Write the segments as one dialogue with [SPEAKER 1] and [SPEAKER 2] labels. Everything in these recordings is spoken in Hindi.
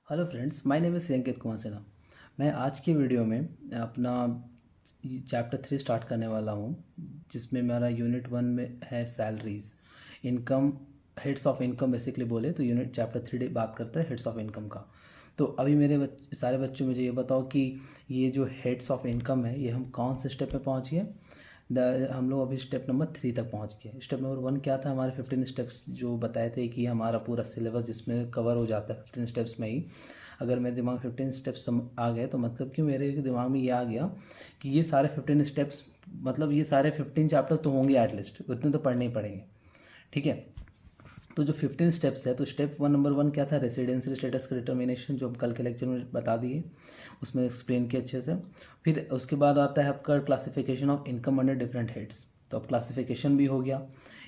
[SPEAKER 1] Hello friends, my name is Ankit Kumar Sinha. मैं आज की वीडियो में अपना चैप्टर 3 स्टार्ट करने वाला हूँ, जिसमें मेरा यूनिट 1 में है salaries, income, heads of income. Basically बोले तो यूनिट चैप्टर 3 बात करता है हेड्स ऑफ इनकम का। तो अभी मेरे सारे बच्चों मुझे ये बताओ कि ये जो हेड्स ऑफ इनकम है, ये हम कौन से स्टेप में पहुँच गए। हम लोग अभी स्टेप नंबर 3 तक पहुंच गए। स्टेप नंबर 1 क्या था, हमारे 15 स्टेप्स जो बताए थे कि हमारा पूरा सिलेबस जिसमें कवर हो जाता है 15 स्टेप्स में ही। अगर मेरे दिमाग में 15 स्टेप्स आ गए तो मतलब कि मेरे दिमाग में ये आ गया कि ये सारे 15 स्टेप्स, मतलब ये सारे 15 चैप्टर्स तो होंगे एटलीस्ट, उतने तो पढ़ने ही पड़ेंगे। ठीक है, तो जो 15 स्टेप्स है, तो स्टेप नंबर 1 क्या था, रेसिडेंशियल स्टेटस का डिटर्मिनेशन, जो हम कल के लेक्चर में बता दिए, उसमें एक्सप्लेन किया अच्छे से। फिर उसके बाद आता है आपका classification of income under different heads. तो अब क्लासिफिकेशन भी हो गया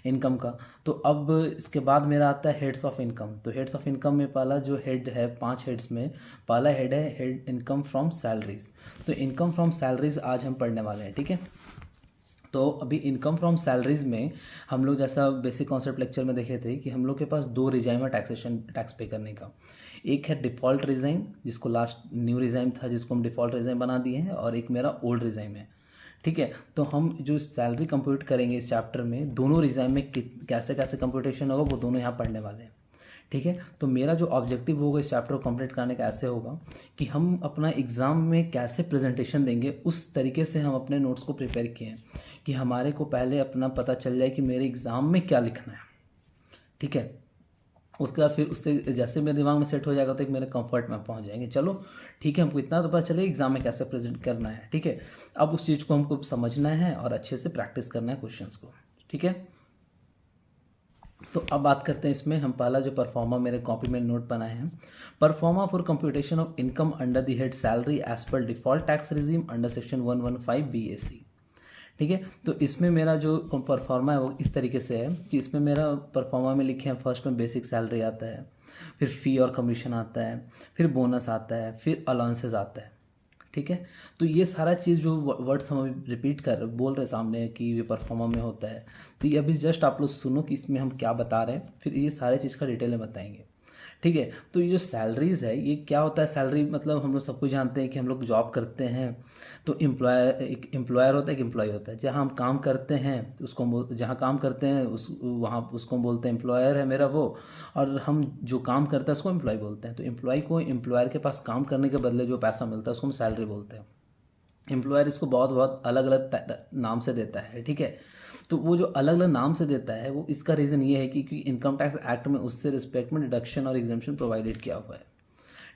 [SPEAKER 1] इनकम का। तो अब इसके बाद मेरा आता है हेड्स ऑफ इनकम। तो हेड्स ऑफ इनकम में पहला जो हेड है, 5 हेड्स में पहला हेड है हेड इनकम फ्रॉम सैलरीज। तो इनकम फ्रॉम सैलरीज आज हम पढ़ने वाले हैं। ठीक है, तो अभी इनकम फ्रॉम सैलरीज में हम लोग जैसा बेसिक कॉन्सेप्ट लेक्चर में देखे थे कि हम लोग के पास 2 रिजाइम है टैक्सेशन, टैक्स पे करने का। एक है डिफ़ॉल्ट रिजाइम, जिसको लास्ट न्यू रिजाइम था, जिसको हम डिफ़ॉल्ट रिजाइम बना दिए हैं, और एक मेरा ओल्ड रिजाइम है। ठीक है, तो हम जो सैलरी कंप्यूट करेंगे इस चैप्टर में, दोनों रिजाइम में कैसे कैसे कंप्यूटेशन होगा वो दोनों यहाँ पढ़ने वाले हैं। ठीक है, तो मेरा जो ऑब्जेक्टिव होगा इस चैप्टर को कंप्लीट करने का ऐसे होगा कि हम अपना एग्ज़ाम में कैसे प्रेजेंटेशन देंगे, उस तरीके से हम अपने नोट्स को प्रिपेयर किए हैं कि हमारे को पहले अपना पता चल जाए कि मेरे एग्ज़ाम में क्या लिखना है। ठीक है, उसके बाद फिर उससे जैसे मेरे दिमाग में सेट हो जाएगा तो एक मेरे कंफर्ट में पहुंच जाएंगे। चलो ठीक है, हमको इतना तो पता चले एग्ज़ाम में कैसे प्रेजेंट करना है। ठीक है, अब उस चीज़ को हमको समझना है और अच्छे से प्रैक्टिस करना है क्वेश्चंस को। ठीक है, तो अब बात करते हैं इसमें। हम पहला जो परफॉर्मा मेरे कॉपी में नोट बनाए हैं, proforma for computation of income under the head salary as per default tax regime under section 115 BAC। ठीक है, तो इसमें मेरा जो परफॉर्मा है वो इस तरीके से है कि इसमें मेरा परफॉर्मा में लिखे हैं, फर्स्ट में बेसिक सैलरी आता है, फिर फ़ी और कमीशन आता है, फिर बोनस आता है, फिर अलाउंसेस आता है। ठीक है, तो ये सारा चीज़ जो वर्ड्स हम अभी रिपीट कर बोल रहे सामने कि ये परफॉर्मा में होता है, तो ये अभी जस्ट आप लोग सुनो कि इसमें हम क्या बता रहे हैं, फिर ये सारे चीज़ का डिटेल में बताएंगे। ठीक है, तो ये जो सैलरीज है, ये क्या होता है। सैलरी मतलब हम लोग सब कुछ जानते हैं कि हम लोग जॉब करते हैं, तो एम्प्लॉयर, एक एम्प्लॉयर होता है, एक एम्प्लॉय होता है। जहाँ हम काम करते हैं उसको जहाँ काम करते हैं उस वहाँ उसको बोलते हैं एम्प्लॉयर है मेरा वो, और हम जो काम करते हैं उसको एम्प्लॉय बोलते हैं। तो एम्प्लॉय को एम्प्लॉयर के पास काम करने के बदले जो पैसा मिलता है उसको हम सैलरी बोलते हैं। एम्प्लॉयर इसको बहुत बहुत अलग अलग नाम से देता है। ठीक है, तो वो जो अलग अलग नाम से देता है वो इसका रीज़न ये है कि इनकम टैक्स एक्ट में उससे रिस्पेक्ट में डिडक्शन और एग्जाम्पशन प्रोवाइडेड किया हुआ है।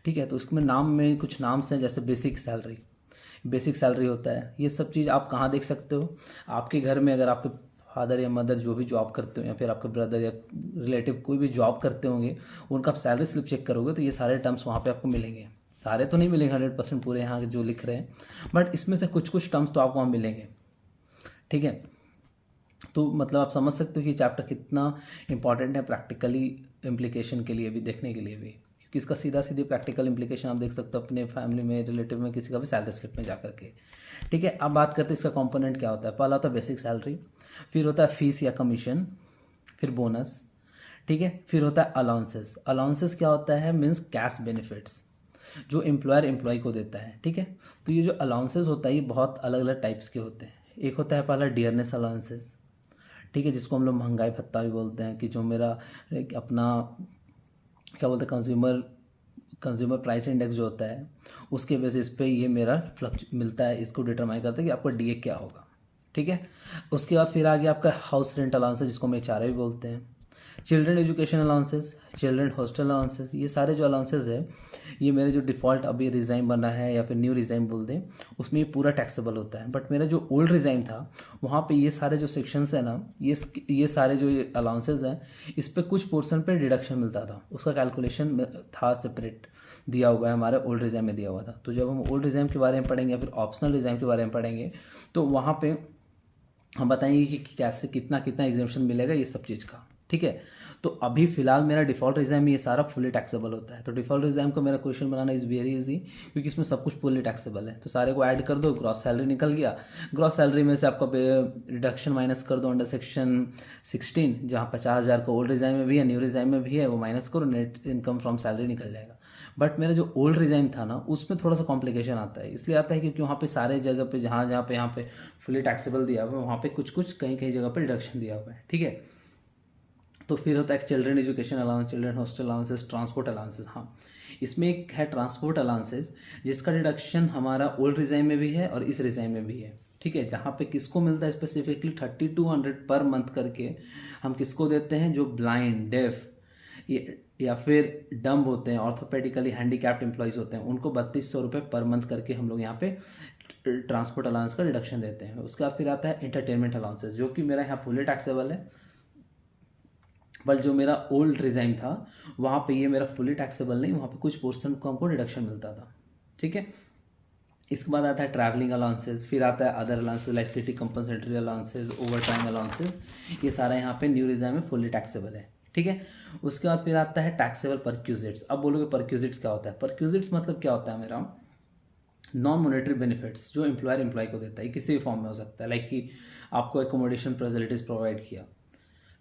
[SPEAKER 1] ठीक है, तो इसमें नाम में कुछ नाम्स हैं, जैसे बेसिक सैलरी, बेसिक सैलरी होता है। ये सब चीज़ आप कहाँ देख सकते हो, आपके घर में अगर आपके फादर या मदर जो भी जॉब करते हो, या फिर आपके ब्रदर या रिलेटिव कोई भी जॉब करते होंगे, उनका आप सैलरी स्लिप चेक करोगे तो ये सारे टर्म्स वहाँ पे आपको मिलेंगे। सारे तो नहीं मिलेंगे 100% पूरे यहाँ जो लिख रहे हैं, बट इसमें से कुछ कुछ टर्म्स तो आपको वहाँ मिलेंगे। ठीक है, तो मतलब आप समझ सकते हो कि चैप्टर कितना इंपॉर्टेंट है प्रैक्टिकली इम्प्लीकेशन के लिए भी, देखने के लिए भी, क्योंकि इसका सीधा सीधी प्रैक्टिकल इम्प्लीकेशन आप देख सकते हो अपने फैमिली में, रिलेटिव में, किसी का भी सैलरी स्लिप में जा करके। ठीक है, अब बात करते हैं इसका कंपोनेंट क्या होता है। पहला होता है बेसिक सैलरी, फिर होता है फीस या कमीशन, फिर बोनस। ठीक है, फिर होता है अलाउंसेस। अलाउंसेस क्या होता है, मीन्स कैश बेनिफिट्स जो एम्प्लॉयर एम्प्लॉय को देता है। ठीक है, तो ये जो अलाउंसेस होता है ये बहुत अलग अलग टाइप्स के होते हैं। एक होता है पहला डियरनेस अलाउंसेस। ठीक है, जिसको हम लोग महंगाई भत्ता भी बोलते हैं, कि जो मेरा एक अपना क्या बोलते हैं, कंज्यूमर प्राइस इंडेक्स जो होता है उसके बेसिस पे ये मेरा फ्लक्च मिलता है, इसको डिटरमाइन करता है कि आपका डीए क्या होगा। ठीक है, उसके बाद फिर आ गया आपका हाउस रेंट अलाउंस, जिसको हम HRA भी बोलते हैं, children education allowances, children hostel allowances. ये सारे जो अलाउंसेस है, ये मेरे जो डिफ़ॉल्ट अभी रिज़ाइम बना है या फिर न्यू रिज़ाइम बोल दें, उसमें ये पूरा टैक्सेबल होता है। बट मेरा जो ओल्ड रिज़ाइम था वहाँ पे ये सारे जो सेक्शंस है ना, ये सारे जो अलाउंसेस हैं, इस पर कुछ पोर्शन पे डिडक्शन मिलता था, उसका कैलकुलेशन था सेपरेट दिया हुआ है, हमारे ओल्ड रिज़ाइम में दिया हुआ था। तो जब हम ओल्ड रिज़ाइम के बारे में पढ़ेंगे या फिर ऑप्शनल रिज़ाइम के बारे में पढ़ेंगे, तो वहाँ पे हम बताएंगे कि कैसे कितना कितना एग्जामेशन मिलेगा ये सब चीज़ का। ठीक है, तो अभी फिलहाल मेरा डिफ़ॉल्ट एग्जाम में ये सारा फुली टैक्सेबल होता है। तो डिफ़ॉल्ट एग्जाम को मेरा question banana is very easy, क्योंकि इसमें सब कुछ फुली टैक्सेबल है। तो सारे को ऐड कर दो, ग्रॉस सैलरी निकल गया। ग्रॉस सैलरी में से आपका रिडक्शन माइनस कर दो अंडर सेक्शन 16, जहाँ 50,000 का ओल्ड रिजाइम में भी है, न्यू रिजाइम में भी है, वो माइनस करो, नेट इनकम फ्रॉम सैलरी निकल जाएगा। बट मेरा जो ओल्ड रिजाइन था ना उसमें थोड़ा सा कॉम्प्लिकेशन आता है, इसलिए आता है क्योंकि वहाँ पे सारे जगह पे जहाँ जहाँ पे यहाँ पे फुली टैक्सेबल दिया हुआ है, वहाँ पे कुछ कुछ कहीं कहीं जगह पे डिडक्शन दिया हुआ है, ठीक है। तो फिर होता है children education allowance, children hostel allowances, transport allowances. हाँ, इसमें एक है ट्रांसपोर्ट अलाउंसेस जिसका डिडक्शन हमारा ओल्ड रिजाइन में भी है और इस रिजाइन में भी है, ठीक है। जहाँ पे किसको मिलता है स्पेसिफिकली 3200 पर मंथ करके हम किसको देते हैं, जो ब्लाइंड, डेफ या फिर डम्ब होते हैं, ऑर्थोपेडिकली हैंडीकैप्ड एम्प्लॉयज़ होते हैं, उनको 3200 रुपये पर मंथ करके हम लोग यहाँ पे ट्रांसपोर्ट अलाउंस का डिडक्शन देते हैं। उसके बाद फिर आता है एंटरटेनमेंट अलाउंसेस, जो कि मेरा यहाँ फुली टैक्सेबल है, बट जो मेरा ओल्ड रिजाइन था वहाँ पे ये मेरा फुली टैक्सेबल नहीं, वहाँ पे कुछ पोर्शन को हमको डिडक्शन मिलता था, ठीक है। इसके बाद आता है ट्रैवलिंग अलाउंसेस, फिर आता है other allowances like city compensatory allowances, over time allowances, ये सारा यहाँ पे न्यू रिजाइन में फुली टैक्सेबल है, ठीक है। उसके बाद फिर आता है टैक्सेबल परक्यूजिट्स। अब बोलोगे परक्यूजिट्स क्या होता है? परक्यूजिट्स मतलब क्या होता है मेरा, नॉन मॉनेटरी बेनिफिट्स जो एम्प्लॉयर एम्प्लॉय को देता है, किसी भी फॉर्म में हो सकता है, लाइक कि आपको एकोमोडेशन फैसिलिटीज प्रोवाइड किया,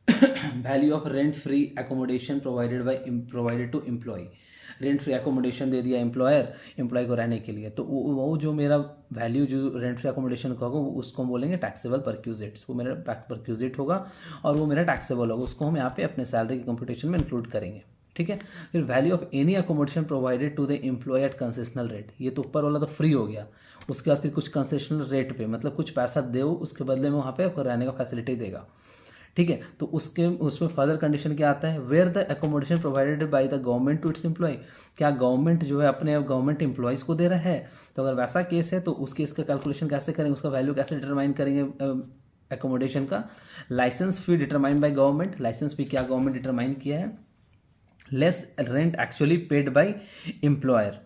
[SPEAKER 1] value of rent free accommodation provided to employee, rent free accommodation दे दिया एम्प्लॉय को रहने के लिए, तो वो जो मेरा वैल्यू जो रेंट फ्री एकोमोडेशन का होगा उसको हम बोलेंगे टैक्सेबल परक्यूजिट्स, वो मेरा परक्यूजिट होगा और वो मेरा टैक्सेबल होगा, उसको हम यहाँ पे अपने सैलरी के कंप्यूटेशन में इंक्लूड करेंगे, ठीक है। फिर value of any accommodation provided to the employee at concessional rate, ये तो ऊपर वाला तो फ्री हो गया, उसके बाद फिर कुछ कंसेशनल रेट पे, मतलब कुछ पैसा दो उसके बदले में वहाँ पे आपको रहने का फैसिलिटी देगा, ठीक है। तो उसमें फर्दर कंडीशन क्या आता है, where the accommodation provided by the government to its employee, क्या गवर्नमेंट जो है अपने गवर्नमेंट एम्प्लॉयज़ को दे रहा है, तो अगर वैसा केस है तो उस केस का कैलकुलेशन कैसे करेंगे, उसका वैल्यू कैसे डिटरमाइन करेंगे एकोमोडेशन का, licence fee determine by government, licence fee क्या गवर्नमेंट डिटरमाइन किया है, less rent actually paid by employer,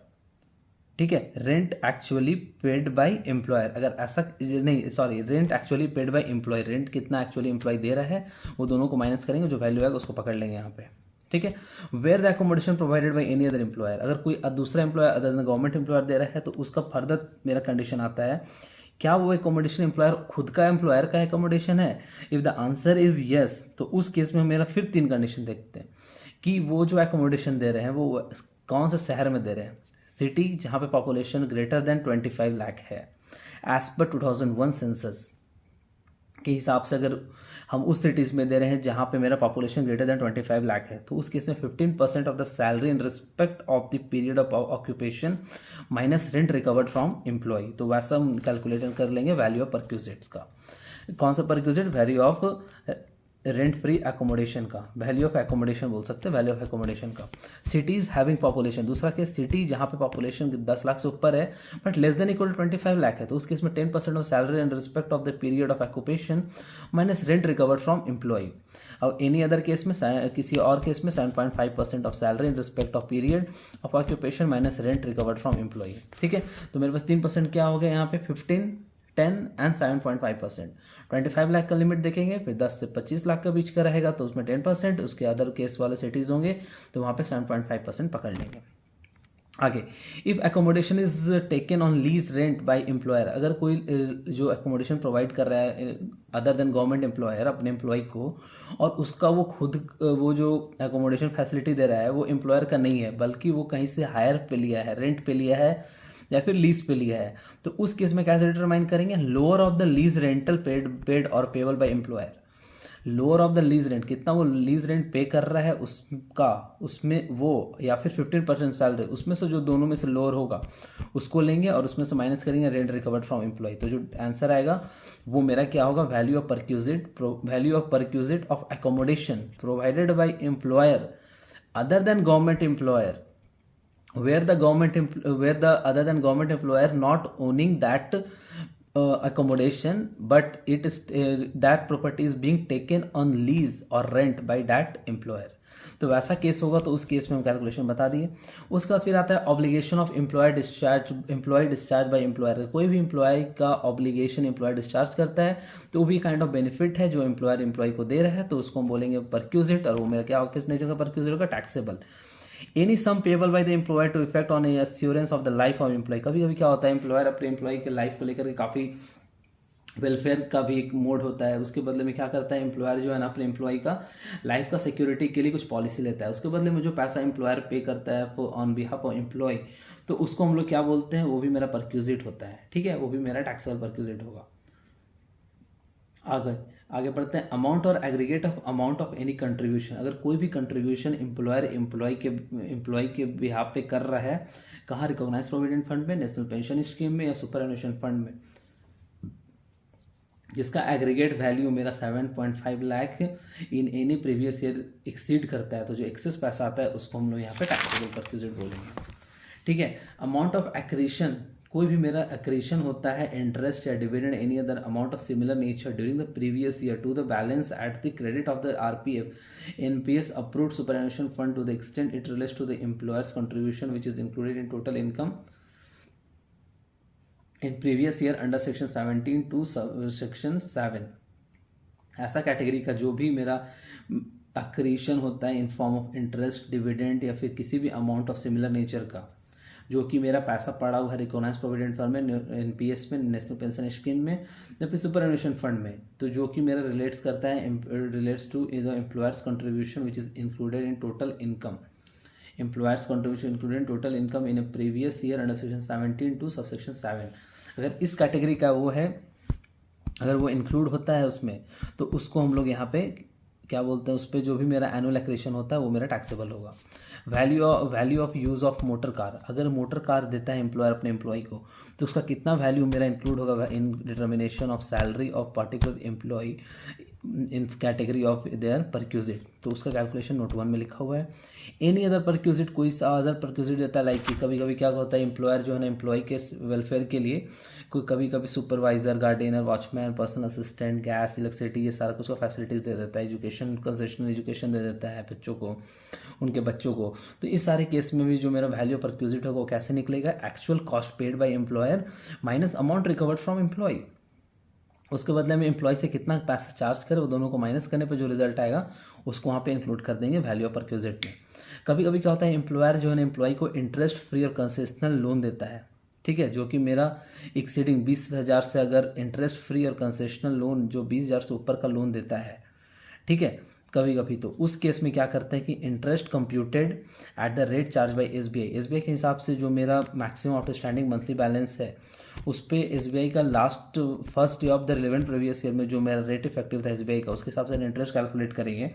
[SPEAKER 1] ठीक है, rent actually paid by employer, अगर ऐसा नहीं, sorry, rent actually paid by employee, rent कितना एक्चुअली एम्प्लॉय दे रहा है वो दोनों को माइनस करेंगे, जो वैल्यू आएगा उसको पकड़ लेंगे यहाँ पे, ठीक है। Where the accommodation provided by any other employer, अगर कोई दूसरा employer other than government employer दे रहा है तो उसका फर्दर मेरा कंडीशन आता है, क्या वो एकोमोडेशन एम्प्लॉयर खुद का एम्प्लॉयर का एकोमोडेशन है, if the answer is yes तो उस केस में मेरा फिर 3 कंडीशन देखते हैं कि वो जो एकोमोडेशन दे रहे हैं वो कौन से शहर में दे रहे हैं, सिटी जहाँ पे पॉपुलेशन ग्रेटर देन 25 लाख है, एज पर 2001 सेंसस के हिसाब से अगर हम उस सिटीज़ में दे रहे हैं जहाँ पे मेरा पॉपुलेशन ग्रेटर देन 25 लाख है, तो उस केस में 15% of the salary in respect of the period of occupation minus rent recovered from employ, तो वैसा हम कैलकुलेट कर लेंगे वैल्यू ऑफ परक्यूजिट्स का। कौन सा perquisite, value of rent free accommodation का, वैल्यू ऑफ एकोमोडेशन बोल सकते हैं, वैल्यू ऑफ एकोमोडेशन का। सिटीज़ हैविंग पॉपुलेशन, दूसरा केस सिटी जहाँ पे पॉपुलेशन 10 लाख से ऊपर है but less than equal 25 lakh है, तो उस केस में 10% of salary in respect of the period of occupation minus rent recovered from employ. और एनी अदर केस में, किसी और केस में 7.5% of salary in respect of period of occupation minus rent recovered from employ, ठीक है। तो मेरे पास 3% क्या हो गया यहाँ पे, 15, 10 एंड 7.5%। 25 लाख का लिमिट देखेंगे, फिर 10 से 25 लाख का बीच का रहेगा तो उसमें 10%, उसके अदर केस वाले सिटीज़ होंगे तो वहाँ पे 7.5% पकड़ लेंगे। आगे, if accommodation is taken on lease rent bye employer, अगर कोई जो एकोमोडेशन प्रोवाइड कर रहा है अदर देन गवर्नमेंट एम्प्लॉयर अपने एम्प्लॉय को, और उसका वो खुद वो जो एकोमोडेशन फैसिलिटी दे रहा है वो एम्प्लॉयर का नहीं है बल्कि वो कहीं से हायर पे लिया है, रेंट पे लिया है या फिर लीज पे लिया है, तो उस केस में कैसे डिटरमाइन करेंगे, lower of the lease rental paid और payable by employer, lower of the lease rent, कितना वो लीज रेंट पे कर रहा है उसका, उसमें वो या फिर 15% सैलरी, उसमें से जो दोनों में से लोअर होगा उसको लेंगे और उसमें से माइनस करेंगे रेंट रिकवर्ड फ्रॉम एम्प्लॉय, तो जो आंसर आएगा वो मेरा क्या होगा, value of perquisite of accommodation provided by employer other than government employer, where the other than government employer not owning that accommodation but it is that property is being taken on lease or rent by that employer, तो वैसा केस होगा तो उस केस में हम कैलकुलेशन बता दिए। उसके बाद फिर आता है obligation of employee discharge by employer, कोई भी एम्प्लॉय का ऑब्लिगेशन एम्प्लॉय डिस्चार्ज करता है तो वो भी काइंड ऑफ बेनिफिट है जो एम्प्लॉयर एम्प्लॉय को दे रहा है, तो उसको हम बोलेंगे परक्यूजिट, और वो मेरा क्या होगा, किस नेचर का परक्यूजिट होगा, taxable. Any sum payable by the employer to effect on assurance of the life of employee, कभी कभी क्या होता है एम्प्लॉयर अपने एम्प्लॉय के लाइफ को लेकर के काफ़ी वेलफेयर का भी एक मोड होता है। उसके बदले में क्या करता है एम्प्लॉयर जो है ना अपने एम्प्लॉय का लाइफ का सिक्योरिटी के लिए कुछ पॉलिसी लेता है। उसके बदले में जो पैसा एम्प्लॉयर पे करता है ऑन बिहाफ ऑफ एम्प्लॉय, तो उसको हम लोग क्या बोलते हैं, वो भी मेरा परक्यूजिट होता है। ठीक है, वो भी मेरा टैक्सेबल परक्यूजिट होगा। आगे आगे बढ़ते हैं। अमाउंट और aggregate of amount of any contribution, अगर कोई भी कंट्रीब्यूशन एम्प्लॉयर एम्प्लॉय के बिहाफ पे कर रहा है, कहाँ, रिकॉग्नाइज प्रोविडेंट फंड में, नेशनल पेंशन स्कीम में या सुपर एनुएशन फंड में, जिसका एग्रीगेट वैल्यू मेरा 7.5 lakh in any previous year exceed करता है, तो जो एक्सेस पैसा आता है उसको हम लोग यहाँ पे टैक्सेबल परक्यूजिट बोलेंगे। ठीक है। अमाउंट ऑफ एक्रीशन, कोई भी मेरा एक्रीशन होता है इंटरेस्ट या dividend any other amount of similar nature during the previous year to the balance at the credit of the RPF NPS approved superannuation fund to the extent it relates to the employer's contribution which is included in total income in previous year under section 17 to section 7। ऐसा कैटेगरी का जो भी मेरा अक्रीशन होता है in form of interest, dividend या फिर किसी भी अमाउंट ऑफ सिमिलर नेचर का, जो कि मेरा पैसा पड़ा हुआ है रिकॉग्नाइज प्रोविडेंट फंड में, एनपीएस में, नेशनल पेंशन स्कीम में या फिर सुपर एनुएशन फंड में, तो जो कि मेरा रिलेट्स करता है relates to the employer's contribution which is included in total income, employer's contribution included in total income in a previous year under section 17 to subsection 7। अगर इस कैटेगरी का वो है, अगर वो इंक्लूड होता है उसमें, तो उसको हम लोग यहाँ पे क्या बोलते हैं, उस पर जो भी मेरा एनुअल एक्रेशन होता है वो मेरा टैक्सेबल होगा। Value of use of motor car, अगर मोटर कार देता है एम्प्लॉयर अपने एम्प्लॉय को, तो उसका कितना वैल्यू मेरा इंक्लूड होगा in determination of salary of particular employee in category of their perquisite, तो उसका कैलकुलेशन नोट 1 में लिखा हुआ है। एनी अदर परक्यूजिट, कोई सा अदर परक्यूजिट देता है, लाइक कि कभी कभी क्या होता है एम्प्लॉयर जो है ना एम्प्लॉय के वेलफेयर के लिए कोई कभी कभी supervisor, gardener, watchman, personal assistant, gas, electricity, ये सारा कुछ का फैसिलिटीज़ दे देता है, एजुकेशन, कंसेशनल एजुकेशन दे देता है बच्चों को, उनके बच्चों को। तो इस सारे केस में भी जो मेरा वैल्यू परक्यूजिट होगा वो कैसे निकलेगा, actual cost paid by employer minus amount recovered from employ, उसके बदले में एम्प्लॉय से कितना पैसा चार्ज करे वो दोनों को माइनस करने पर जो रिजल्ट आएगा उसको वहाँ पे इंक्लूड कर देंगे वैल्यू ऑफ परक्यूजिट में। कभी कभी क्या होता है एम्प्लॉयर जो है ना एम्प्लॉय को इंटरेस्ट फ्री और कंसेशनल लोन देता है, ठीक है, जो कि मेरा एक्सीडिंग 20,000 से अगर इंटरेस्ट फ्री और कंसेशनल लोन जो 20,000 से ऊपर का लोन देता है, ठीक है, कभी कभी तो उस केस में क्या करते हैं कि interest computed at the rate charge by SBI के हिसाब से जो मेरा मैक्सिमम आउटस्टैंडिंग मंथली बैलेंस है उस पर एसबीआई का last first day of the relevant previous year में जो मेरा रेट इफेक्टिव था एसबीआई का, उसके हिसाब से इंटरेस्ट कैलकुलेट करेंगे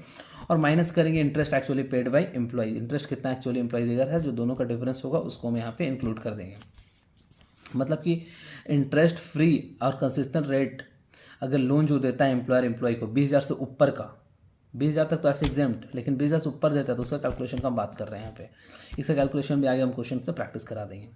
[SPEAKER 1] और माइनस करेंगे interest actually paid by employee, interest कितना एक्चुअली एम्प्लॉय देगा है, जो दोनों का डिफरेंस होगा उसको हम यहाँ पे इंक्लूड कर देंगे। मतलब कि इंटरेस्ट फ्री और कंसिस्टेंट रेट अगर लोन जो देता है एम्प्लॉयर एम्प्लॉय को 20,000 से ऊपर का, 20,000 तक तो ऐसे एग्जाम्प्ट, लेकिन 20,000 से ऊपर देता है तो उसका कैलकुलेशन का हम बात कर रहे हैं यहाँ पे, इसका कैलकुलेशन भी आगे हम क्वेश्चन से प्रैक्टिस करा देंगे।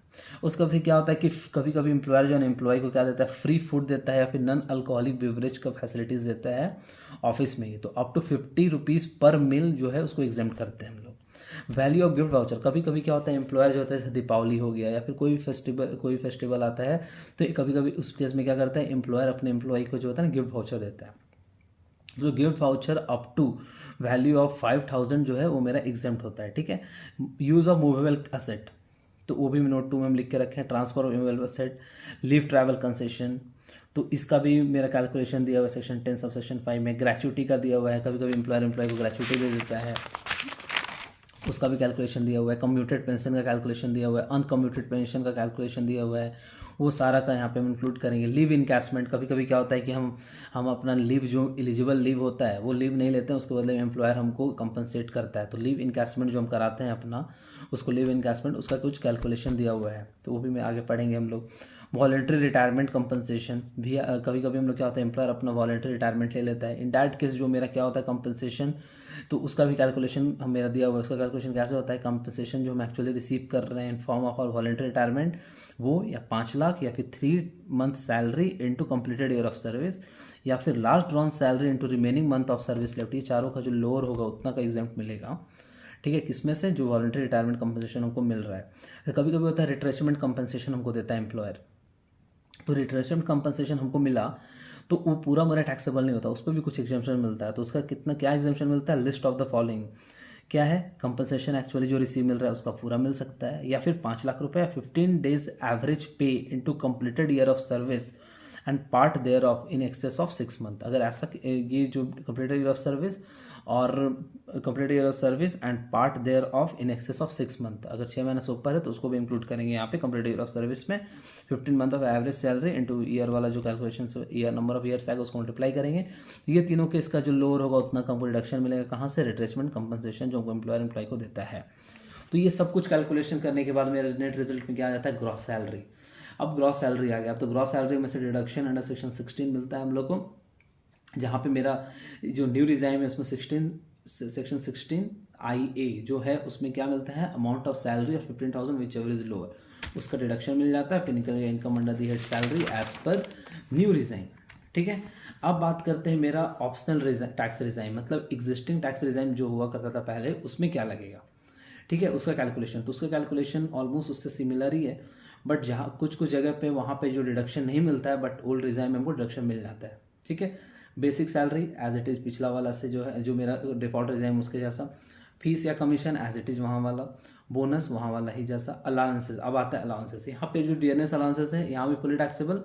[SPEAKER 1] उसका फिर क्या होता है कि कभी कभी एम्प्लॉयर जो है एम्प्लॉय को क्या देता है, फ्री फूड देता है या फिर नॉन अल्कोहलिक बेवरेज का फैसिलिटीज़ देता है ऑफिस में ही, तो अप टू 50 रुपीज़ पर मील जो है उसको एग्जाम्प्ट करते हैं हम लोग। वैल्यू ऑफ गिफ्ट वाउचर, कभी कभी क्या होता है एम्प्लॉयर जो होता है जैसे दीपावली हो गया या फिर कोई फेस्टिवल आता है, तो कभी कभी उस केस में क्या करता है एम्प्लॉयर अपने एम्प्लॉय को जो होता है ना गिफ्ट वाउचर देता है, जो gift voucher up to value of 5,000 जो है वो मेरा एग्जाम्प्ट होता है। ठीक है। यूज़ ऑफ मूवेबल असेट, तो वो भी नोट 2 में हम लिख के रखे हैं। Transfer of movable asset, leave travel concession, तो इसका भी मेरा कैलकुलेशन दिया हुआ है सेक्शन 10 सब सेक्शन 5 में। ग्रेचुटी का दिया हुआ है, कभी कभी एम्प्लॉय को ग्रेचुटी दे देता है, उसका भी कैलकुलेशन दिया हुआ है। कम्यूटेड पेंशन का कैलकुलेशन दिया हुआ है, अनकम्यूटेड पेंशन का कैलकुलेशन दिया हुआ है, वो सारा का यहाँ पे हम इंक्लूड करेंगे। लीव इनकैशमेंट, कभी कभी क्या होता है कि हम अपना लीव जो एलिजिबल लीव होता है वो लीव नहीं लेते हैं, उसके बदले में एम्प्लॉयर हमको कंपनसेट करता है, तो लीव इनकैशमेंट जो हम कराते हैं अपना उसको लीव इनकैशमेंट, उसका कुछ कैलकुलेशन दिया हुआ है, तो वो भी मैं आगे पढ़ेंगे हम लोग। वॉलंटरी रिटायरमेंट कंपनसेशन भी कभी कभी हम लोग क्या होता है एम्प्लॉयर अपना वॉलंटरी रिटायरमेंट ले लेता है। इन डैट केस जो मेरा क्या होता है कंपनसेशन, तो उसका भी कैलकुलेशन हम मेरा दिया हुआ है। उसका कैलकुलेशन कैसे होता है, कंपनसेशन जो हम एक्चुअली रिसीव कर रहे हैं इन फॉर्म ऑफ और वॉलंटरी रिटायरमेंट, वो या 5 लाख या फिर 3 month salary into completed year of service, या फिर last drawn salary into remaining month of service left, ये चारों का जो लोअर होगा उतना का एग्जाम्प्ट मिलेगा। ठीक है, किसमें से, जो वॉलंटरी रिटायरमेंट कंपनसेशन हमको मिल रहा है। फिर कभी कभी होता है रिट्रेसमेंट कंपनसेशन हमको देता है एम्प्लॉयर, तो रिट्रेसमेंट कंपनसेशन हमको मिला तो वो पूरा मेरा टैक्सेबल नहीं होता, उस पर भी कुछ एग्जाम्पशन मिलता है। तो उसका कितना क्या एग्जाम्पशन मिलता है, लिस्ट ऑफ द फॉलोइंग क्या है, कंपनसेशन एक्चुअली जो रिसीव मिल रहा है उसका पूरा मिल सकता है, या फिर 5 लाख रुपए, 15 days average pay into completed year of service and part thereof in excess of 6 month. अगर ऐसा ये जो कंप्लीटेड ईयर ऑफ सर्विस और completed year of service and part thereof in excess of 6 month, अगर 6 महीने से ऊपर है तो उसको भी इंक्लूड करेंगे यहाँ पे कंप्लीटेड ईयर ऑफ सर्विस में। 15 month of average salary into year वाला जो calculation year number of years आएगा उसको मल्टीप्लाई करेंगे। ये तीनों के इसका जो लोअर होगा उतना कम रिडक्शन मिलेगा। कहाँ से? रिट्रेसमेंट कंपनसेशन जो एम्प्लॉय को देता है। तो ये सब कुछ कैलकुलेशन करने के बाद मेरे नेट रिजल्ट में क्या आ जाता है? Gross salary. अब ग्रॉस सैलरी आ गया। अब तो ग्रॉस सैलरी में से डिडक्शन अंडर सेक्शन 16 मिलता है हम लोग को, जहाँ पे मेरा जो न्यू रिजाइन है उसमें सेक्शन 16IA जो है उसमें क्या मिलता है? Amount of salary of 15,000 whichever is lower, उसका डिडक्शन मिल जाता है। फिर निकल गया income under the head salary as per new regime. ठीक है, अब बात करते हैं मेरा ऑप्शनल टैक्स रिजाइन, मतलब एग्जिस्टिंग टैक्स रिजाइन जो हुआ करता था पहले उसमें क्या लगेगा। ठीक है, उसका कैलकुलेशन, तो उसका कैलकुलेशन ऑलमोस्ट उससे सिमिलर ही है, बट जहाँ कुछ जगह पे वहाँ पे जो डिडक्शन नहीं मिलता है बट ओल्ड रिजाइन में हमको डिडक्शन मिल जाता है। ठीक है, basic salary as it is पिछला वाला से जो है, जो मेरा डिफॉल्ट रिजाइन उसके जैसा, फीस या कमीशन एज इट इज़ वहाँ वाला, बोनस वहाँ वाला ही जैसा। अलाउंसेस, अब आता है अलाउंसेस। यहाँ पे जो डीएनएस अलाउंसेस है यहाँ भी फुली टैक्सेबल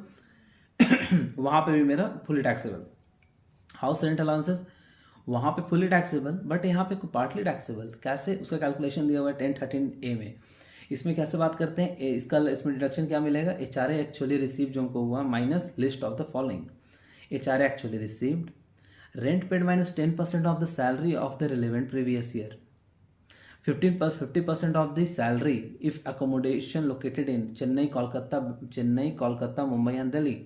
[SPEAKER 1] वहाँ पे भी मेरा fully taxable. House rent allowances वहाँ पे फुली टैक्सेबल बट यहाँ पे पार्टली टैक्सेबल। कैसे? उसका कैलकुलेशन दिया हुआ है 1013A में। इसमें कैसे बात करते हैं इसका? इसमें डिडक्शन क्या मिलेगा? HRA एक्चुअली रिसीव जो हमको हुआ minus list of the following. HRA actually received, rent paid minus 10% of the salary of the relevant previous year, 50% of the salary if accommodation located in Chennai, Kolkata, Mumbai and Delhi,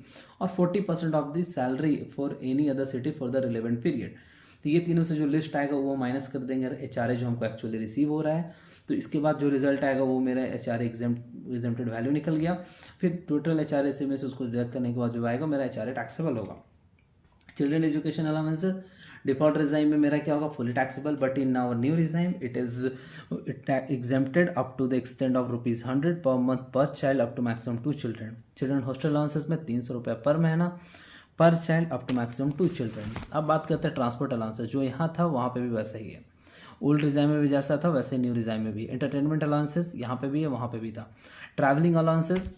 [SPEAKER 1] और 40% of the salary for any other city for the relevant period। तो ये तीनों से जो लिस्ट आएगा वो माइनस कर देंगे HRA जो हमको एक्चुअली रिसीव हो रहा है। तो इसके बाद जो रिजल्ट आएगा वो मेरा HRA एग्जेम्प्टेड वैल्यू निकल गया। फिर टोटल HRA से में से उसको डिडक्ट करने के बाद जो आएगा मेरा HRA टैक्सेबल होगा। Children education allowance default regime में मेरा क्या होगा? Fully taxable, but in our new regime it is exempted up to the extent of ₹100 per month per child up to maximum 2 children. Children hostel allowances में 300 रुपये पर महीना per child up to maximum 2 children. अब बात करते हैं ट्रांसपोर्ट अलाउंसेस, जो यहाँ था वहाँ पे भी वैसा ही है। ओल्ड रिजाइन में भी जैसा था वैसे न्यू रिजाइन में भी। एंटरटेनमेंट अलाउंसेस यहाँ पे भी है वहाँ पे भी था। ट्रैवलिंग अलाउंसेस,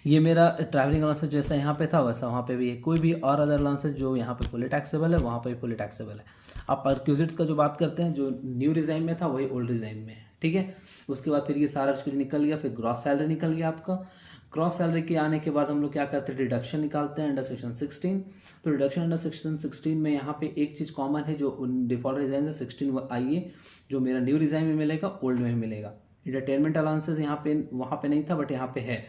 [SPEAKER 1] ये मेरा ट्रैवलिंग अलाउंसेस जैसा यहाँ पे था वैसा वहाँ पे भी है। कोई भी और अदर अलाउंसेस जो यहाँ पे फुली टैक्सेबल है वहाँ पे भी फुली टैक्सेबल है। अब परक्यूजिट्स का जो बात करते हैं, जो न्यू रिजाइन में था वही ओल्ड रिजाइन में है। ठीक है, उसके बाद फिर ये सारा निकल गया। फिर ग्रॉस सैलरी निकल गया आपका। क्रॉस सैलरी के आने के बाद हम लोग क्या करते हैं? डिडक्शन निकालते हैं अंडर सेक्शन 16। तो डिडक्शन अंडर सेक्शन 16 में यहाँ पे एक चीज़ कॉमन है, जो डिफॉल्ट रिजाइन से 16IA जो मेरा न्यू रिजाइन में मिलेगा ओल्ड में मिलेगा। एंटरटेनमेंट अलाउंसेस यहाँ पे वहाँ पे नहीं था बट यहाँ पे है।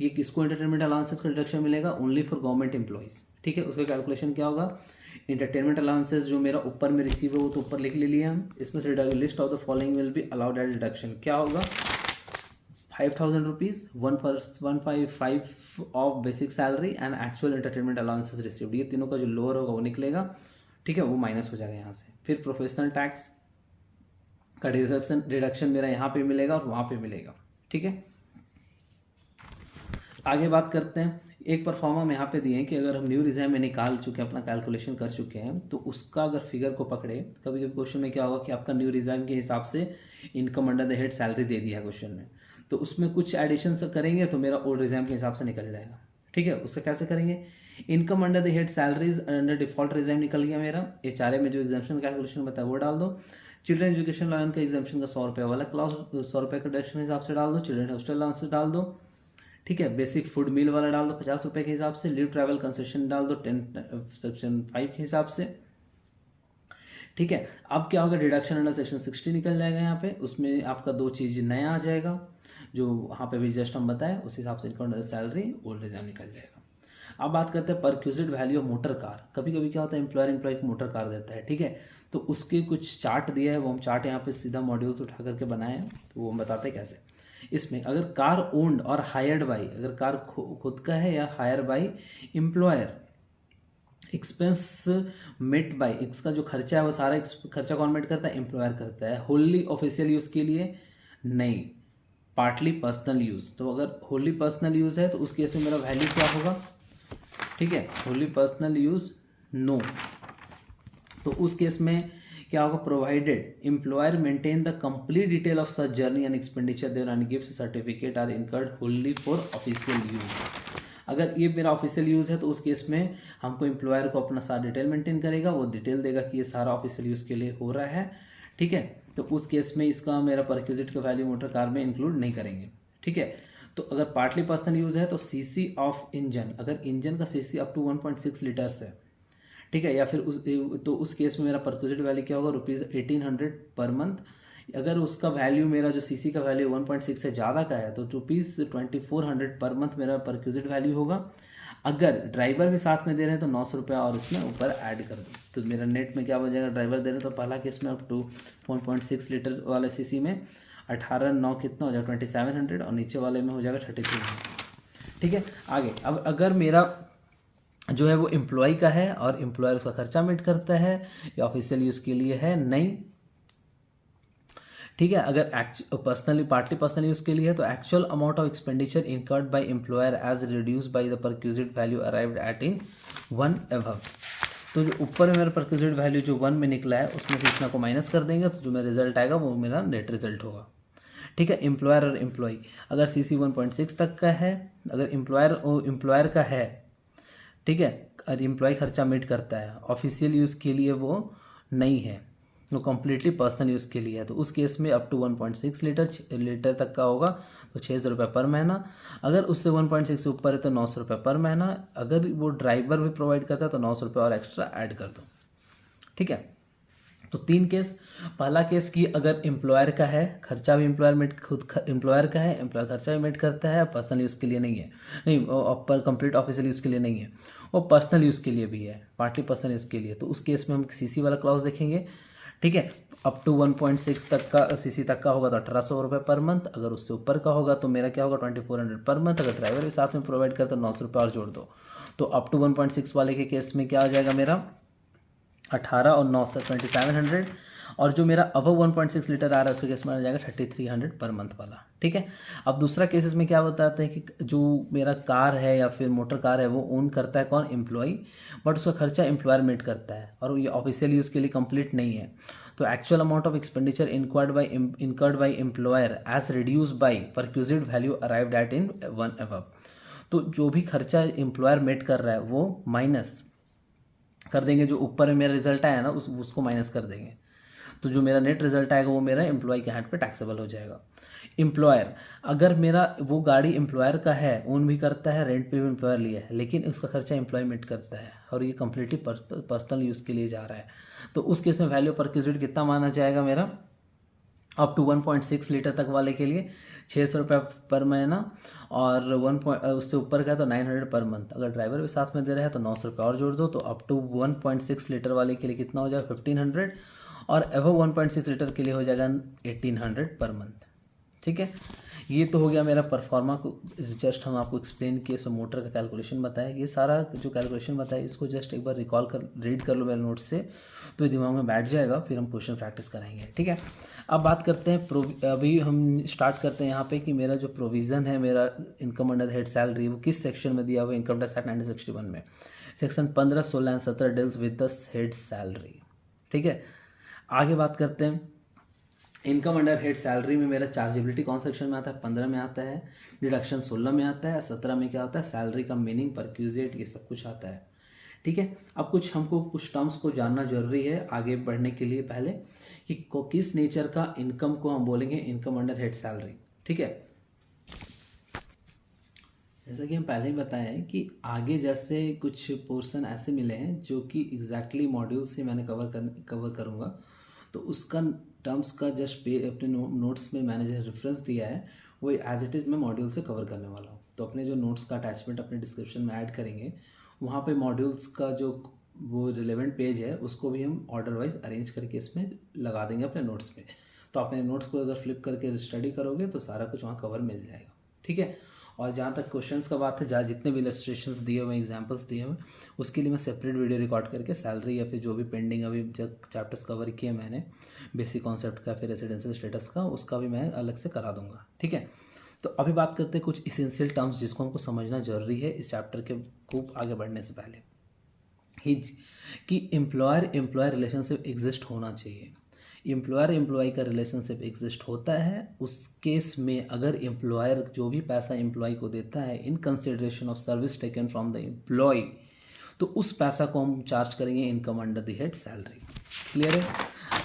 [SPEAKER 1] ये किसको एंटरटेनमेंट अलाउंसेस का डिडक्शन मिलेगा? Only for government employees. ठीक है, उसका कैलकुलेशन क्या होगा? एंटरटेनमेंट अलाउंसेस जो मेरा ऊपर में रिसीव है वो तो ऊपर लिख ले लिया हम। इसमें से list of the following will be allowed at deduction क्या होगा? 5,000 rupees, 155 of basic salary and actual entertainment allowances received. ये तीनों का जो लोअर होगा वो निकलेगा। ठीक है, वो माइनस हो जाएगा यहाँ से। फिर प्रोफेशनल टैक्स का डिडक्शन मेरा यहाँ पे मिलेगा और वहाँ पे मिलेगा। ठीक है, आगे बात करते हैं। एक परफॉर्मा हम यहाँ पे दिए हैं कि अगर हम न्यू रिजाइन में निकाल चुके हैं, अपना कैलकुलेशन कर चुके हैं, तो उसका अगर फिगर को पकड़े, कभी कभी क्वेश्चन में क्या होगा कि आपका न्यू रिजाइन के हिसाब से income under the head salary दे दिया है क्वेश्चन में, तो उसमें कुछ एडिशन करेंगे तो मेरा ओल्ड रिजाइन के हिसाब से निकल जाएगा। ठीक है, उसका कैसे करेंगे? Income under the head salaries under default resign निकल गया मेरा। HRA में जो एग्जाम्पशन कैलकुलेशन बताया वो डाल दो। चिल्ड्रन एजुकेशन अलाउंस का एग्जाम्पशन का 100 रुपये वाला क्लास 100 रुपये का डिडक्शन हिसाब से डाल दो। चिल्ड्रन हॉस्टल अलाउंस डाल दो। ठीक है, बेसिक फूड मील वाला डाल दो 50 रुपये के हिसाब से। लीव ट्रैवल कंसेशन डाल दो 10 सेक्शन 5 के हिसाब से। ठीक है, अब क्या होगा? डिडक्शन अंडर सेक्शन 60 निकल जाएगा यहाँ पे। उसमें आपका 2 चीज़ नया आ जाएगा जो वहाँ पे भी जस्ट हम बताएं, उस हिसाब से income under salary old resign निकल जाएगा। अब बात करते हैं perquisite value of motor car. कभी कभी क्या होता है, एम्प्लॉय को मोटर कार देता है। ठीक है, तो उसके कुछ चार्ट दिया है, वो हम चार्ट यहाँ पे सीधा मॉड्यूल्स उठा करके बनाए हैं, तो वो हम बताते हैं कैसे। इसमें अगर कार ओन्ड और हायर्ड बाई, अगर कार खुद का है या hire by employer, expense met by, इसका जो खर्चा है वो सारा खर्चा कौन मेट करता है? एम्प्लॉयर करता है। होली ऑफिशियल यूज़ के लिए नहीं, पार्टली पर्सनल यूज़। तो अगर होली पर्सनल यूज़ है तो उस केस में मेरा वैल्यू क्या होगा? ठीक है, होली पर्सनल यूज़ नो, तो उस केस में क्या होगा? Provided employer maintain the complete detail of such journey and expenditure there and gives certificate are incurred wholly for official use. अगर ये मेरा ऑफिशियल यूज़ है तो उस केस में हमको एम्प्लॉयर को अपना सारा डिटेल मेंटेन करेगा, वो डिटेल देगा कि ये सारा ऑफिशियल यूज़ के लिए हो रहा है, ठीक है। तो उस केस में इसका मेरा परक्यूजिट का वैल्यू मोटर कार में इंक्लूड नहीं करेंगे, ठीक है। तो अगर पार्टली पर्सनल यूज़ है तो सीसी ऑफ इंजन, अगर इंजन का सीसी अप टू 1.6 लीटर्स है, ठीक है, या फिर उस केस में मेरा परक्यूजिट वैल्यू क्या होगा, ₹1800 पर मंथ। अगर उसका वैल्यू मेरा जो सीसी का वैल्यू 1.6 से ज़्यादा का है तो ₹2400 पर मंथ मेरा परक्यूजिट वैल्यू होगा। अगर ड्राइवर भी साथ में दे रहे हैं तो ₹900 और इसमें ऊपर ऐड कर दो, तो मेरा नेट में क्या हो जाएगा, ड्राइवर दे रहे हैं तो पहला केस में अप टू 1.6 लीटर वाले सीसी में 18/9 कितना हो जाएगा 2700, और नीचे वाले में हो जाएगा 3300, ठीक है। आगे अब अगर मेरा जो है वो एम्प्लॉय का है और एम्प्लॉयर उसका खर्चा मीट करता है, या ऑफिशियल यूज़ के लिए है नहीं, ठीक है। अगर पर्सनली पार्टली पर्सनल यूज़ के लिए है तो actual amount of expenditure incurred by employer as reduce by the perquisite value arrived at in 1 above. तो जो ऊपर में मेरा परक्यूजिट वैल्यू जो 1 में निकला है उसमें से इतना को माइनस कर देंगे तो जो मेरा रिजल्ट आएगा वो मेरा नेट रिजल्ट होगा, ठीक है। एम्प्लॉयर और एम्प्लॉय, अगर सीसी 1.6 तक का है, अगर एम्प्लॉयर का है, ठीक है, और एम्प्लॉय खर्चा मीट करता है, ऑफिशियल यूज़ के लिए वो नहीं है, वो कम्प्लीटली पर्सनल यूज़ के लिए है, तो उस केस में अप टू 1.6 लीटर तक का होगा तो ₹600 पर महीना। अगर उससे 1.6 से ऊपर है तो ₹900 पर महीना। अगर वो ड्राइवर भी प्रोवाइड करता है तो ₹900 और एक्स्ट्रा ऐड कर दो, ठीक है। तो 3 केस, पहला केस कि अगर एम्प्लॉयर का है, खर्चा भी एम्प्लॉयर का है, एम्प्लॉयर खर्चा भी मेट करता है, पर्सनल यूज़ के लिए नहीं है, नहीं पर कंप्लीट ऑफिशियल यूज़ के लिए नहीं है, वो पर्सनल यूज़ के लिए भी है, पार्टली पर्सनल यूज़ के लिए, तो उस केस में हम सीसी वाला क्लॉज देखेंगे, ठीक है। अप टू 1.6 तक का सीसी तक का होगा तो ₹1800 पर मंथ। अगर उससे ऊपर का होगा तो मेरा क्या होगा 2400 पर मंथ। अगर ड्राइवर भी साथ में प्रोवाइड करता तो ₹900 और जोड़ दो, तो अप टू 1.6 वाले के केस में क्या आ जाएगा मेरा 18 और 9 से 2700, और जो मेरा अबव 1.6 लीटर आ रहा है उसके केस में आ जाएगा 3300 पर मंथ वाला, ठीक है। अब दूसरा केसेस में क्या बताते हैं कि जो मेरा कार है या फिर मोटर कार है वो ओन करता है कौन, एम्प्लॉय, बट उसका खर्चा एम्प्लॉयर मेट करता है और ये ऑफिशियल यूज़ के लिए कंप्लीट नहीं है, तो actual amount of expenditure incurred by employer as reduce by perquisite value arrived at in 1 above. तो जो भी खर्चा एम्प्लॉयर मेट कर रहा है वो माइनस कर देंगे, जो ऊपर में मेरा रिजल्ट आया ना उसको माइनस कर देंगे, तो जो मेरा नेट रिजल्ट आएगा वो मेरा एम्प्लॉय के हैंड पे टैक्सेबल हो जाएगा। एम्प्लॉयर, अगर मेरा वो गाड़ी एम्प्लॉयर का है, ओन भी करता है, रेंट पे भी एम्प्लॉयर लिया है, लेकिन उसका खर्चा एम्प्लॉयमेंट करता है और ये कम्प्लीटली पर्सनल यूज़ के लिए जा रहा है, तो उस केस में वैल्यू पर क्यूजिट कितना माना जाएगा मेरा, अप टू 1.6 लीटर तक वाले के लिए ₹600 पर महीना, और उससे ऊपर का तो 900 पर मंथ। अगर ड्राइवर भी साथ में दे रहा है तो ₹900 और जोड़ दो, तो अप टू 1.6 लीटर वाले के लिए कितना हो जाएगा 1500, और एवो 1.6 लीटर के लिए हो जाएगा 1800 पर मंथ, ठीक है। ये तो हो गया मेरा परफॉर्मा को, जस्ट हम आपको एक्सप्लेन किए, सो मोटर का कैलकुलेशन बताया, ये सारा जो कैलकुलेशन बताया इसको जस्ट एक बार रिकॉल कर रीड कर लो मेरे नोट्स से, तो ये दिमाग में बैठ जाएगा, फिर हम क्वेश्चन प्रैक्टिस कराएंगे, ठीक है। अब बात करते हैं अभी हम स्टार्ट करते हैं यहाँ पे कि मेरा जो प्रोविज़न है, मेरा इनकम अंडर हेड सैलरी, वो किस सेक्शन में दिया हुआ है, इनकम टैक्स एक्ट 1961 में section 15, 16 and 17 deals with the head salary, ठीक है। आगे बात करते हैं इनकम अंडर हेड सैलरी में मेरा चार्जेबिलिटी कौन सेक्शन में आता है, 15 में आता है, डिडक्शन 16 में आता है, 17 में क्या होता है, सैलरी का मीनिंग, परक्यूजेट, ये सब कुछ आता है, ठीक है। अब हमको कुछ टर्म्स को जानना जरूरी है आगे बढ़ने के लिए, पहले कि किस नेचर का इनकम को हम बोलेंगे इनकम अंडर हेड सैलरी, ठीक है। जैसा कि हम पहले ही बताए हैं कि आगे जैसे कुछ पोर्शन ऐसे मिले हैं जो कि एग्जैक्टली मॉड्यूल से मैंने कवर करूँगा, तो उसका टर्म्स का जस्ट अपने नोट्स में मैंने जो रेफरेंस दिया है वो एज इट इज़ मैं मॉड्यूल से कवर करने वाला हूँ, तो अपने जो नोट्स का अटैचमेंट अपने डिस्क्रिप्शन में ऐड करेंगे, वहाँ पे मॉड्यूल्स का जो वो रिलेवेंट पेज है उसको भी हम ऑर्डर वाइज अरेंज करके इसमें लगा देंगे अपने नोट्स में, तो अपने नोट्स को अगर फ्लिप करके स्टडी करोगे तो सारा कुछ वहाँ कवर मिल जाएगा, ठीक है। और जहाँ तक क्वेश्चंस का बात है, जहाँ जितने भी इलस्ट्रेशंस दिए हुए, एग्जांपल्स दिए हुए, उसके लिए मैं सेपरेट वीडियो रिकॉर्ड करके सैलरी या फिर जो भी पेंडिंग अभी जब चैप्टर्स कवर किए मैंने, बेसिक कॉन्सेप्ट का, फिर रेसिडेंशियल स्टेटस का, उसका भी मैं अलग से करा दूंगा, ठीक है। तो अभी बात करते हैं कुछ इसेंशियल टर्म्स जिसको हमको समझना जरूरी है इस चैप्टर के खूब आगे बढ़ने से पहले, कि एम्प्लॉयर रिलेशनशिप एग्जिस्ट होना चाहिए। एम्प्लॉयर एम्प्लॉय का रिलेशनशिप एग्जिस्ट होता है, उस केस में अगर एम्प्लॉयर जो भी पैसा एम्प्लॉय को देता है in consideration of service taken from the employee, तो उस पैसा को हम चार्ज करेंगे income under the head salary. Clear है?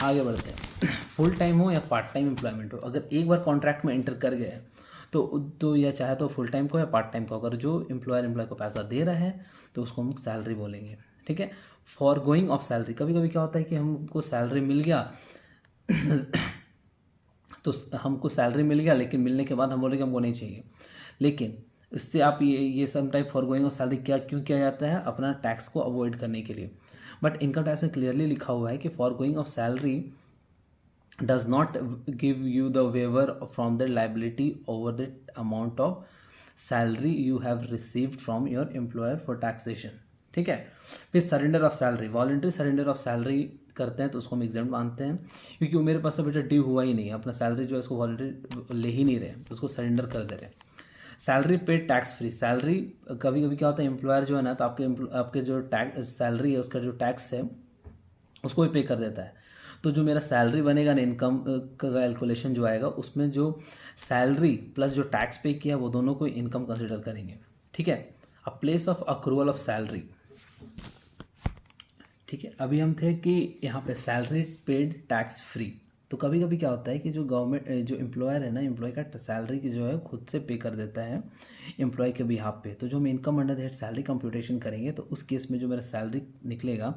[SPEAKER 1] आगे बढ़ते हैं। फुल टाइम हो या पार्ट टाइम एम्प्लॉयमेंट हो, अगर एक बार कॉन्ट्रैक्ट में एंटर कर गए तो या चाहे तो फुल टाइम को या पार्ट टाइम को, अगर जो एम्प्लॉयर एम्प्लॉय को पैसा दे रहा है तो उसको हम सैलरी बोलेंगे। ठीक है? फॉर गोइंग ऑफ सैलरी, कभी कभी क्या होता है कि हमको सैलरी मिल गया तो हमको सैलरी मिल गया, लेकिन मिलने के बाद हम बोले कि हमको नहीं चाहिए, लेकिन इससे आप ये sum type for going of salary क्यों किया जाता है? अपना टैक्स को अवॉइड करने के लिए। बट इनकम टैक्स में क्लियरली लिखा हुआ है कि for going of salary does not give you the waiver from the liability over the amount of salary you have received from your employer for taxation। ठीक है? फिर surrender of salary, voluntary surrender of salary करते हैं तो उसको हम एग्जाम्प्ट मानते हैं, क्योंकि वो मेरे पास तो बेटा ड्यू हुआ ही नहीं है, अपना सैलरी जो है उसको वॉलंटरी ले ही नहीं रहे, उसको सरेंडर कर दे रहे। Salary paid tax free, salary कभी कभी क्या होता है एम्प्लॉयर जो है ना, तो आपके जो टैक्स सैलरी है उसका जो टैक्स है उसको भी पे कर देता है। तो जो मेरा सैलरी बनेगा ना, इनकम का कैलकुलेशन जो आएगा उसमें जो सैलरी प्लस जो टैक्स पे किया वो दोनों को इनकम कंसिडर करेंगे। ठीक है? A place of accrual of salary. ठीक है? अभी हम थे कि यहाँ पे सैलरी पेड टैक्स फ्री, तो कभी कभी क्या होता है कि जो गवर्नमेंट जो एम्प्लॉयर है ना, एम्प्लॉय का सैलरी की जो है खुद से पे कर देता है एम्प्लॉय के बिहाफ पे। तो जो हम income under the head salary computation करेंगे तो उस केस में जो मेरा सैलरी निकलेगा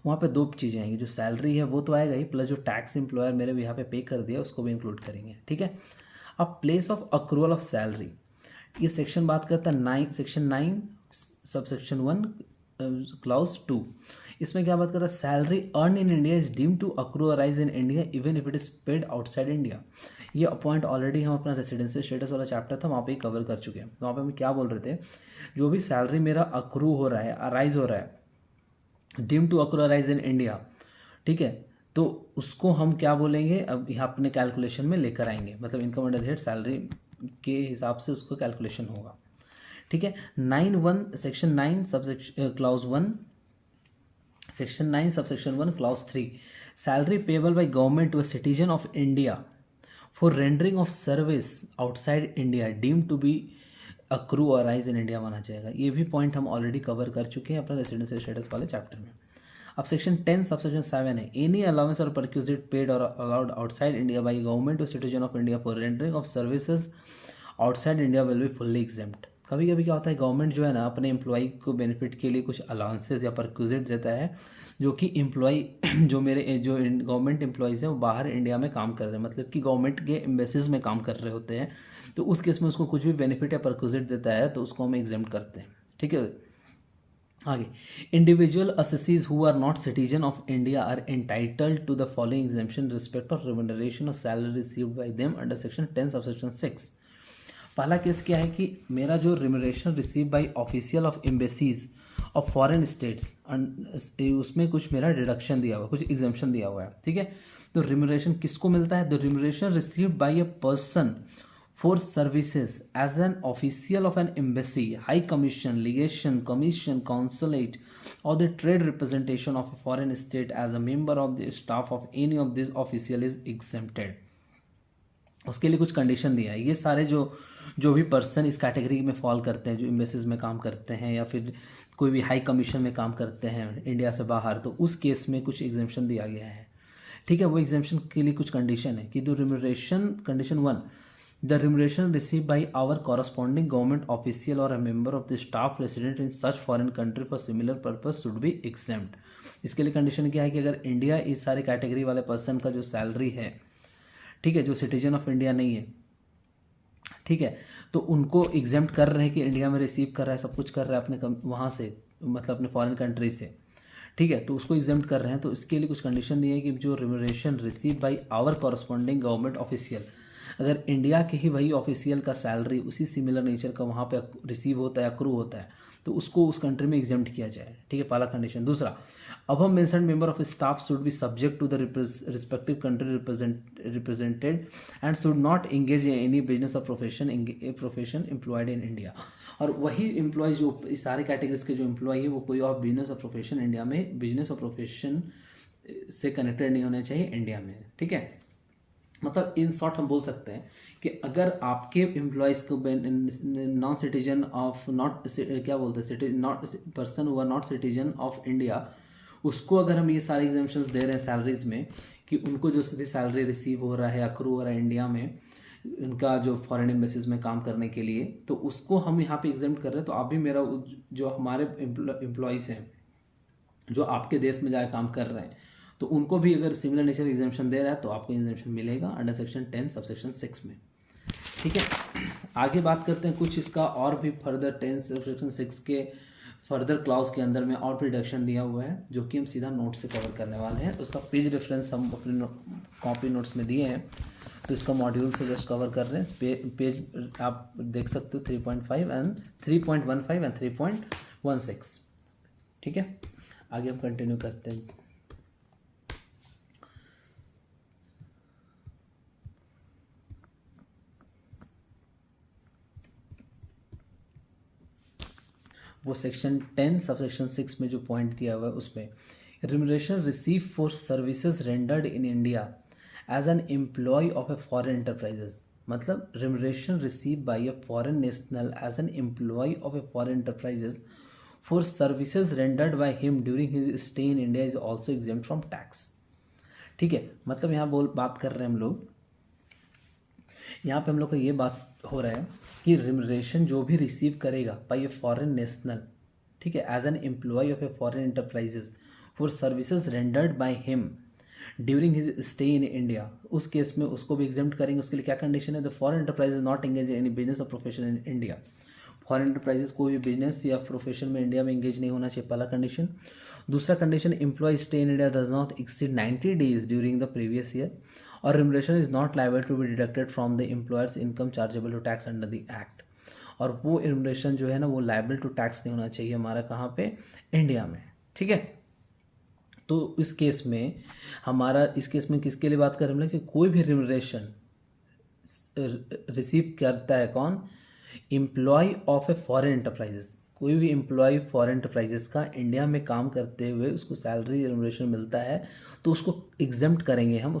[SPEAKER 1] वहाँ पे दो चीज़ें आएंगी, जो सैलरी है वो तो आएगा ही, प्लस जो टैक्स एम्प्लॉयर मेरे यहाँ पे कर दिया उसको भी इंक्लूड करेंगे। ठीक है? अब place of accrual of salary, ये सेक्शन बात करता है सेक्शन 9 सब सेक्शन 1 क्लाउज 2। इसमें क्या बात करता है? Salary earned in India is deemed to accrue arise in India even if it is paid outside India. ये पॉइंट ऑलरेडी हम अपना रेसिडेंशियल स्टेटस वाला चैप्टर था वहाँ पे कवर कर चुके हैं। तो वहाँ पे हम क्या बोल रहे थे, जो भी सैलरी मेरा अक्रू हो रहा है, अराइज हो रहा है, deem to accrue arise in India, ठीक है, तो उसको हम क्या बोलेंगे? अब यहाँ अपने कैलकुलेशन में लेकर आएंगे, मतलब income under the head salary के हिसाब से उसको कैलकुलेशन होगा। ठीक है? 9(1) section 9 subsection clause 1, section 9 subsection 1 clause 3, salary payable by government to a citizen of India for rendering of service outside India deem to be accrue or arise in India माना जाएगा। ये भी पॉइंट हम ऑलरेडी कवर कर चुके हैं अपना रेसिडेंशियल स्टेटस वाले चैप्टर में। अब सेक्शन 10 सबसेक्शन 7 है, एनी अलाउंस और परक्यूजिट पेड और allowed outside India by government to citizen of India for rendering of services outside India will be fully exempt. कभी कभी क्या होता है, गवर्नमेंट जो है ना अपने एम्प्लॉय को बेनिफिट के लिए कुछ अलाउंसेस या परक्यूजिट देता है, जो कि एम्प्लॉय जो मेरे जो गवर्नमेंट एम्प्लॉयज़ हैं वो बाहर इंडिया में काम कर रहे हैं, मतलब कि गवर्नमेंट के एम्बेसीज में काम कर रहे होते हैं, तो उस केस में उसको कुछ भी बेनिफिट या परक्यूजिट देता है तो उसको हम एग्जेम्प्ट करते हैं। ठीक है? आगे, individual assessees who are not citizen of India are entitled to the following exemption respect of remuneration और salary received by them under section 10 subsection 6। पहला केस क्या है कि मेरा जो remuneration receive by official of embassies of foreign states, उसमें कुछ मेरा डिडक्शन दिया हुआ है, कुछ एग्जेम्पशन दिया हुआ है। ठीक है? तो रिम्यूनरेशन किसको मिलता है? The remuneration received by a person for services as an official of an embassy, high commission, legation, commission, consulate or the trade representation of a foreign state as a member of the staff of any of this official is exempted। उसके लिए कुछ कंडीशन दिया है। ये सारे जो भी पर्सन इस कैटेगरी में फॉल करते हैं, जो एम्बेसीज में काम करते हैं या फिर कोई भी हाई कमीशन में काम करते हैं इंडिया से बाहर, तो उस केस में कुछ एग्जेम्पशन दिया गया है। ठीक है? वो एग्जेम्पशन के लिए कुछ कंडीशन है कि the remuneration, condition 1, the remuneration received by our corresponding government official or a member of the staff resident in such foreign country for similar purpose should be exempt। इसके लिए कंडीशन क्या है कि अगर इंडिया इस सारे कैटेगरी वाले पर्सन का जो सैलरी है, ठीक है, जो सिटीजन ऑफ इंडिया नहीं है, ठीक है, तो उनको एग्जेम्प्ट कर रहे हैं कि इंडिया में रिसीव कर रहा है, सब कुछ कर रहा है अपने वहाँ से, मतलब अपने फॉरेन कंट्री से, ठीक है, तो उसको एग्जेम्प्ट कर रहे हैं। तो इसके लिए कुछ कंडीशन दी है कि जो remuneration receive by our corresponding government official, अगर इंडिया के ही वही ऑफिशियल का सैलरी उसी सिमिलर नेचर का वहाँ पे रिसीव होता है, अक्रू होता है, तो उसको उस कंट्री में एग्जेम्प्ट किया जाए। ठीक है? पहला कंडीशन। दूसरा, अब हम mentioned member of staff should be subject to the respective country represented and should not engage in any business of profession employed in India. और वही एम्प्लॉय जो इस सारे कैटेगरीज के जो एम्प्लॉय है वो कोई और बिजनेस और प्रोफेशन इंडिया में बिजनेस और प्रोफेशन से कनेक्टेड नहीं होने चाहिए इंडिया में, ठीक है। मतलब इन शॉर्ट हम बोल सकते हैं कि अगर आपके एम्प्लॉयज़ को नॉन सिटीजन ऑफ नॉट क्या बोलते हैं city not person who are not citizen of India, उसको अगर हम ये सारे एग्जाम्पशंस दे रहे हैं सैलरीज में कि उनको जो भी सैलरी रिसीव हो रहा है अक्रू हो रहा है इंडिया में इनका जो फॉरेन एम्बेसीज में काम करने के लिए, तो उसको हम यहाँ पे एग्जाम्प्ट कर रहे हैं। तो आप भी मेरा जो हमारे एम्प्लॉयज़ हैं जो आपके देश में जाकर काम कर रहे हैं, तो उनको भी अगर सिमिलर नेचर एग्जाम्पशन दे रहा है तो आपको एग्जाम्पशन मिलेगा अंडर सेक्शन 10 सब सेक्शन 6 में, ठीक है। आगे बात करते हैं कुछ इसका और भी फर्दर 10 सब सेक्शन 6 के फर्दर क्लाउज के अंदर में और रिडक्शन दिया हुआ है जो कि हम सीधा नोट से कवर करने वाले हैं। उसका पेज रेफरेंस हम अपने कॉपी नोट्स में दिए हैं, तो इसका मॉड्यूल से जस्ट कवर कर रहे हैं। पेज आप देख सकते हो 3.5 एंड 3.15 एंड 3.16, ठीक है। आगे हम कंटिन्यू करते हैं। वो सेक्शन 10 सब सेक्शन 6 में जो पॉइंट दिया हुआ है उसमें remuneration receive for services rendered in India as an employee of a foreign enterprises, मतलब remuneration receive by a foreign national as an employee of a foreign enterprises for services rendered by him during his stay in India is also exempt from tax, ठीक है। मतलब यहाँ बात कर रहे हैं हम लोग, यहाँ पे हम लोग को ये बात हो रहा है कि रिम्यूनरेशन जो भी रिसीव करेगा बाय ए फॉरेन नेशनल, ठीक है, as an employee of a foreign enterprises for services rendered by him during his stay in India, उस केस में उसको भी एग्जेम्प्ट करेंगे। उसके लिए क्या कंडीशन है, the foreign enterprise is not engage in any business और profession in India, foreign enterprises कोई भी बिजनेस या प्रोफेशन में इंडिया में एंगेज नहीं होना चाहिए, पहला कंडीशन। दूसरा condition, employee stay in India does not exceed 90 days during the previous year और remuneration is not liable to be deducted from the employer's income chargeable to tax under the act, और वो रिम्यूनरेशन जो है ना वो लायबल टू टैक्स नहीं होना चाहिए हमारा कहाँ पे, इंडिया में, ठीक है। तो इस केस में हमारा इस केस में किसके लिए बात कर रहे हैं कि कोई भी रिम्यूनरेशन रिसीव करता है कौन, employee of a foreign enterprises, कोई भी एम्प्लॉय फॉरेन एंटरप्राइजेस का इंडिया में काम करते हुए उसको सैलरी रिम्यूनरेशन मिलता है तो उसको एग्जेम्प्ट करेंगे हम,